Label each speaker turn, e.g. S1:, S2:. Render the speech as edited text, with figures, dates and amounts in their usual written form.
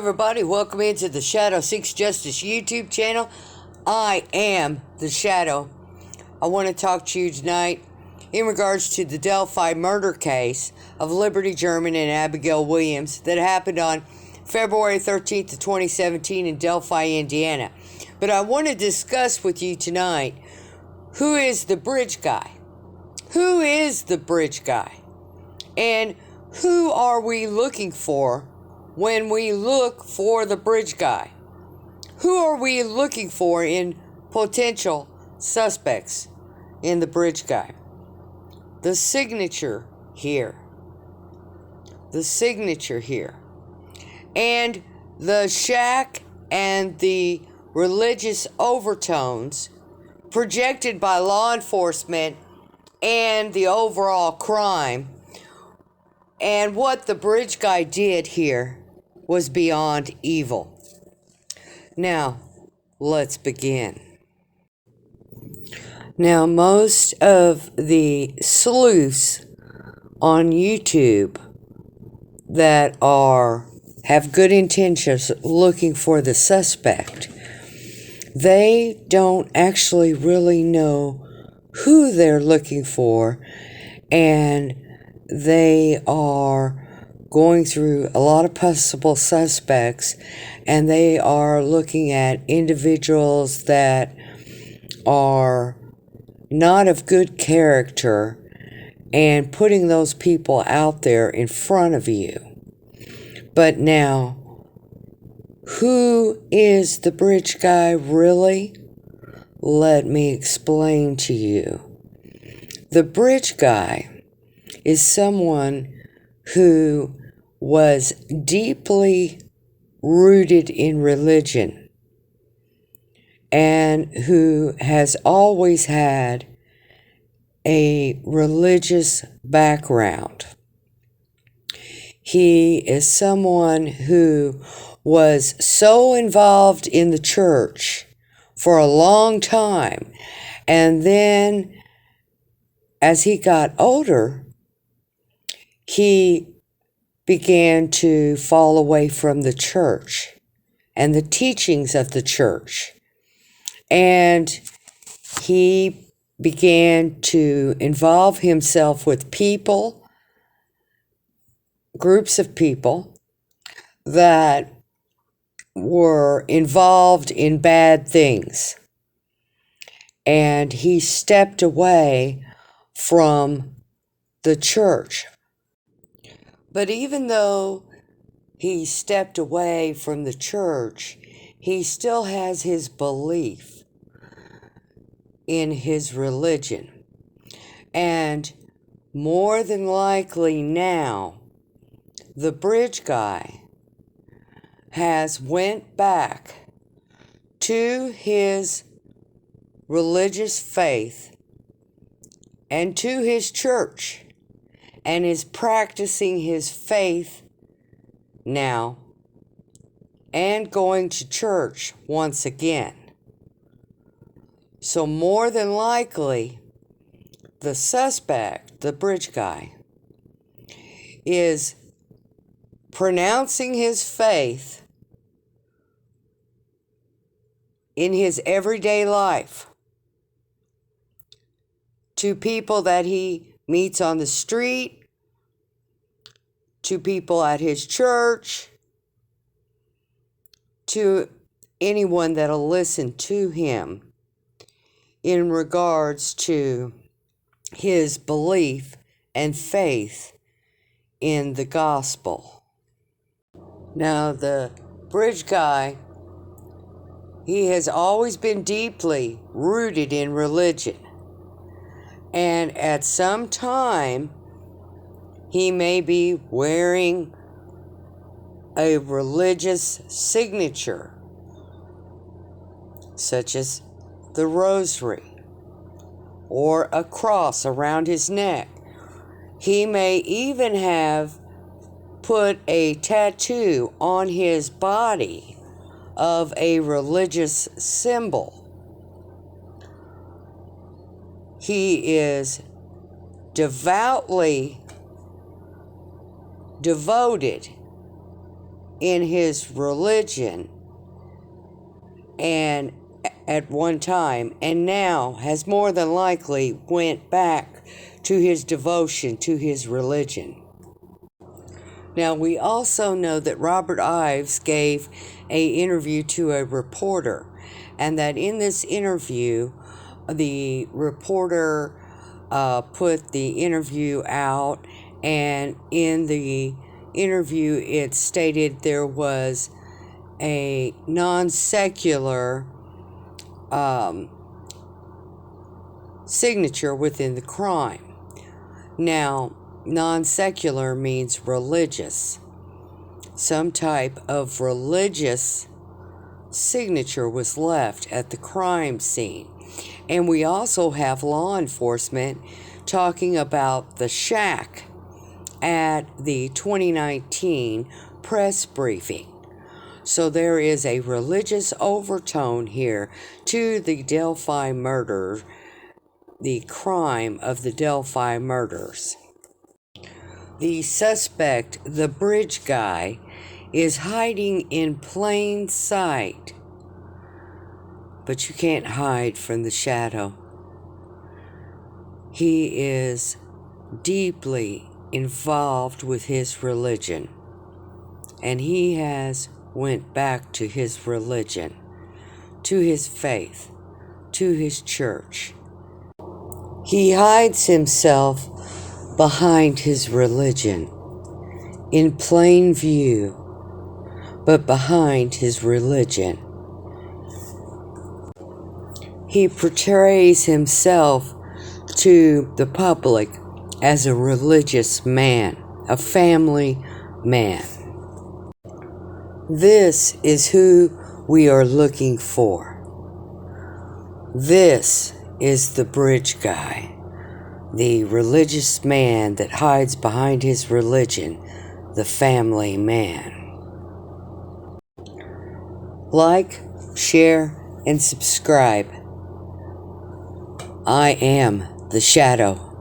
S1: everybody, welcome into the Shadow Seeks Justice YouTube channel. I am the Shadow. I want to talk to you tonight in regards to the Delphi murder case of Liberty German and Abigail Williams that happened on February 13th of 2017 in Delphi, Indiana. But I want to discuss with you tonight, who is the bridge guy? Who is the bridge guy? And who are we looking for when we look for the bridge guy? Who are we looking for in potential suspects in the bridge guy? The signature here. The signature here. And the shack and the religious overtones projected by law enforcement and the overall crime. And what the bridge guy did here was beyond evil. Now, let's begin. Now, most of the sleuths on YouTube that have good intentions looking for the suspect, they don't actually really know who they're looking for, and they are going through a lot of possible suspects, and they are looking at individuals that are not of good character and putting those people out there in front of you. But now, who is the bridge guy really? Let me explain to you. The bridge guy is someone who was deeply rooted in religion and who has always had a religious background. He is someone who was so involved in the church for a long time, and then as he got older, he began to fall away from the church and the teachings of the church. And he began to involve himself with people, groups of people that were involved in bad things. And he stepped away from the church. But even though he stepped away from the church, he still has his belief in his religion. And more than likely now, the bridge guy has went back to his religious faith and to his church, and is practicing his faith now and going to church once again. So more than likely, the suspect, the bridge guy, is pronouncing his faith in his everyday life to people that he meets on the street, to people at his church, to anyone that'll listen to him in regards to his belief and faith in the gospel. Now, the bridge guy, he has always been deeply rooted in religion. And at some time, he may be wearing a religious signature, such as the rosary or a cross around his neck. He may even have put a tattoo on his body of a religious symbol. He is devoutly devoted in his religion and at one time, and now has more than likely went back to his devotion to his religion. Now, we also know that Robert Ives gave an interview to a reporter, and that in this interview, the reporter put the interview out, and in the interview it stated there was a non-secular signature within the crime. Now, non-secular means religious. Some type of religious signature was left at the crime scene. And we also have law enforcement talking about the shack at the 2019 press briefing. So there is a religious overtone here to the Delphi murder, the crime of the Delphi murders. The suspect, the bridge guy, is hiding in plain sight. But you can't hide from the shadow. He is deeply involved with his religion, and he has went back to his religion, to his faith, to his church. He hides himself behind his religion, in plain view, but behind his religion. He portrays himself to the public as a religious man, a family man. This is who we are looking for. This is the bridge guy, the religious man that hides behind his religion, the family man. Like, share, and subscribe. I am the shadow.